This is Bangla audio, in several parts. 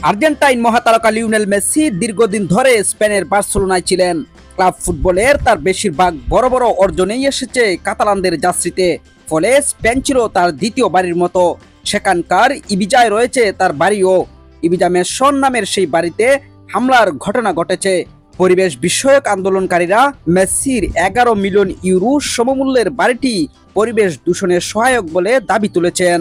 আর্জেন্টাইন মহাতারকা লিওনেল মেসি দীর্ঘদিন ধরে স্পেনের বার্সেলোনায় ছিলেন। ক্লাব ফুটবলের তার বেশিরভাগ বড় বড় অর্জনেই এসেছে কাতালানদের জার্সিতে। ফলে স্পেন ছিল তার দ্বিতীয় বাড়ির মতো। সেখানকার ইবিজায় রয়েছে তার বাড়িও। ইবিজা মেসন নামের সেই বাড়িতে হামলার ঘটনা ঘটেছে। পরিবেশ বিষয়ক আন্দোলনকারীরা মেসির 11 মিলিয়ন ইউরো সমমূল্যের বাড়িটি পরিবেশ দূষণের সহায়ক বলে দাবি তুলেছেন।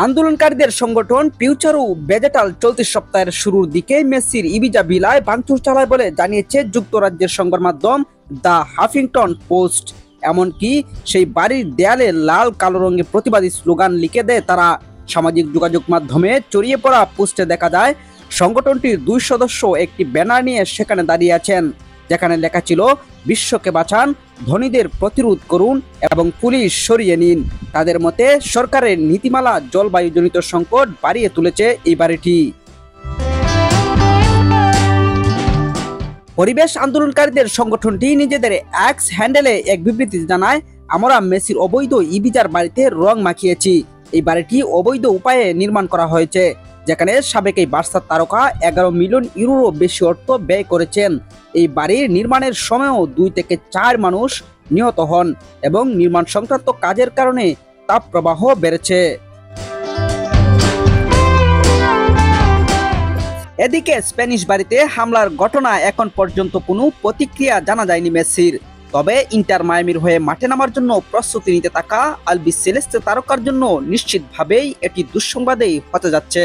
আন্দোলনকারীদের সংগঠন ফিউচারো ভেজেটাল চলতি সপ্তাহের শুরুর দিকে মেসির ইবিজা ভিলায় ভাঙচুর চালায় বলে জানিয়েছে যুক্তরাজ্যের সংবাদ মাধ্যম দ্য হাফিংটন পোস্ট। এমনকি সেই বাড়ির দেয়ালে লাল কালো রঙের প্রতিবাদী স্লোগান লিখে দেয় তারা। সামাজিক যোগাযোগ মাধ্যমে ছড়িয়ে পড়া পোস্টে দেখা যায় সংগঠনটির 2 সদস্য একটি ব্যানার নিয়ে সেখানে দাঁড়িয়ে আছেন, যেখানে লেখা ছিল বিশ্বকে বাঁচান, ধনীদের প্রতিরোধ করুন এবং পুলিশ সরিয়ে নিন। তাদের মতে সরকারের নীতিমালা জলবায়ুজনিত সংকট বাড়িয়ে তুলেছে এই বাড়িটি। পরিবেশ আন্দোলনকারীদের সংগঠনটি নিজেদের এক্স হ্যান্ডেলে এক বিবৃতি জানায়, আমরা মেসির অবৈধ ইবিজার বাড়িতে রং মাখিয়েছি। এই বাড়িটি অবৈধ উপায়ে নির্মাণ করা হয়েছে, যেখানে সাবেক এই বার্সার তারকা 11 মিলিয়ন ইউরোরও বেশি অর্থ ব্যয় করেছেন। এই বাড়ির নির্মাণের সময়ও 2 থেকে 4 মানুষ নিহত হন এবং নির্মাণ সংক্রান্ত কাজের কারণে তাপপ্রবাহ বেড়েছে। এদিকে স্প্যানিশ বাড়িতে হামলার ঘটনা এখন পর্যন্ত কোনো প্রতিক্রিয়া জানা যায়নি মেসির। তবে ইন্টার মায়ামির হয়ে মাঠে নামার জন্য প্রস্তুতি নিতে থাকা আলবিসেলেস্তে তারকার জন্য নিশ্চিতভাবেই এটি দুঃসংবাদেই হতে যাচ্ছে।